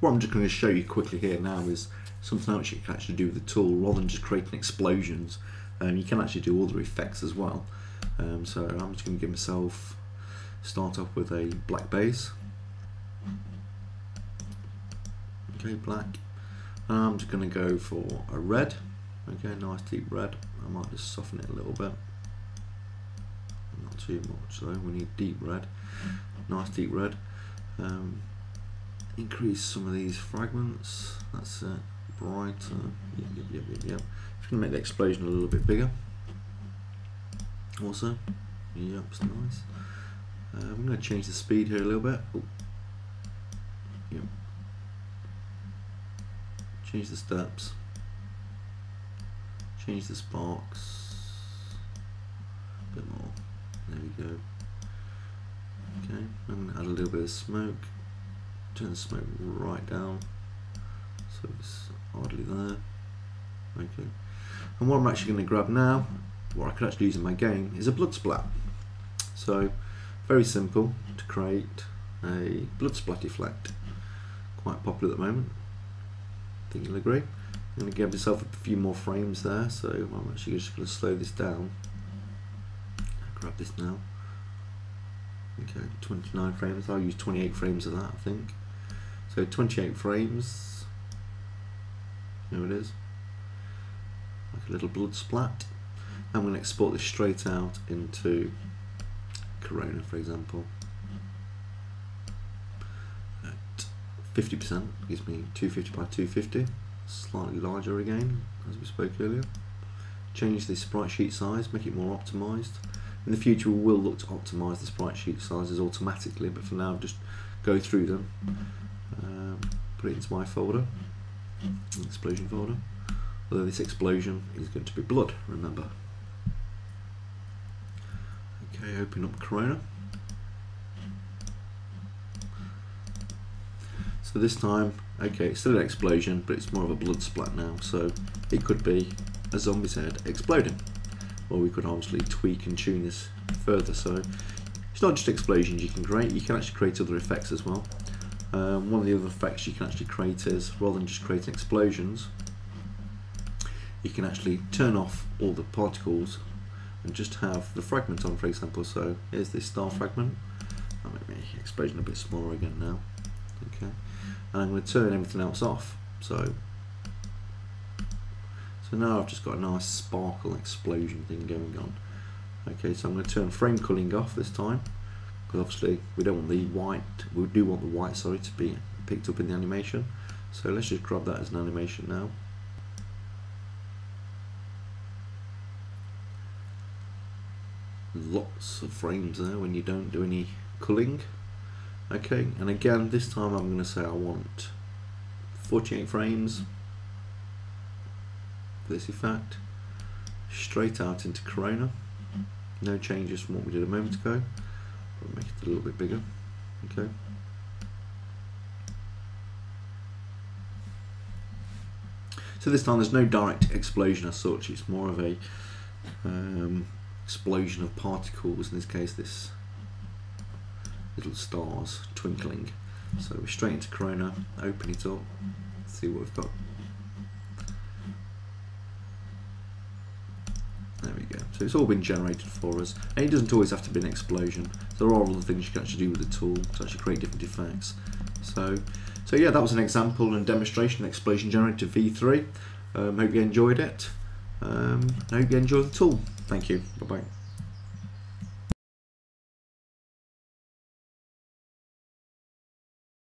what I'm just going to show you quickly here now is something else you can actually do with the tool. Rather than just creating explosions, you can actually do other effects as well. So I'm just going to give myself, start off with a black base. Okay, black. I'm just going to go for a red. Okay, nice deep red. I might just soften it a little bit. Not too much though, we need deep red. Nice deep red. Increase some of these fragments. That's it. Brighter. Yep. If you can make the explosion a little bit bigger. Also. Yep, it's nice. I'm going to change the speed here a little bit. Ooh. Yep. Change the steps. Change the sparks. A bit more. There we go. Okay, I'm going to add a little bit of smoke. Turn the smoke right down, so it's hardly there. Okay, and what I'm actually going to grab now, what I could actually use in my game, is a blood splat. So, very simple to create a blood splat effect. Quite popular at the moment. I think you'll agree. I'm going to give myself a few more frames there, so I'm actually just going to slow this down. Grab this now. Okay, 29 frames. I'll use 28 frames of that, I think. So 28 frames. There it is. Like a little blood splat. I'm going to export this straight out into Corona, for example. At 50%, gives me 250 by 250. Slightly larger again, as we spoke earlier. Change the sprite sheet size, make it more optimized. In the future we will look to optimise the sprite sheet sizes automatically, but for now just go through them, put it into my folder, explosion folder, although this explosion is going to be blood, remember. Okay, open up Corona. So this time, okay, it's still an explosion, but it's more of a blood splat now, so it could be a zombie's head exploding. Or we could obviously tweak and tune this further. So it's not just explosions you can create, you can actually create other effects as well. One of the other effects you can actually create is, rather than just creating explosions, you can actually turn off all the particles and just have the fragment on, for example. So here's this star fragment. I'll make my explosion a bit smaller again now. Okay, and I'm going to turn everything else off. So now I've just got a nice sparkle explosion thing going on. Okay, so I'm going to turn frame culling off this time, because obviously we don't want the white, we do want the white, sorry, to be picked up in the animation. So let's just grab that as an animation now. Lots of frames there when you don't do any culling. Okay, and again this time I'm going to say I want 48 frames. This effect straight out into Corona, no changes from what we did a moment ago. I'll make it a little bit bigger. Okay, so this time there's no direct explosion as such, it's more of a explosion of particles, in this case this little stars twinkling. So we're straight into Corona, open it up, see what we've got. There we go. So it's all been generated for us, and it doesn't always have to be an explosion. There are other things you can actually do with the tool to actually create different effects. So yeah, that was an example and demonstration of Explosion Generator V3. Hope you enjoyed it. I hope you enjoyed the tool. Thank you. Bye bye.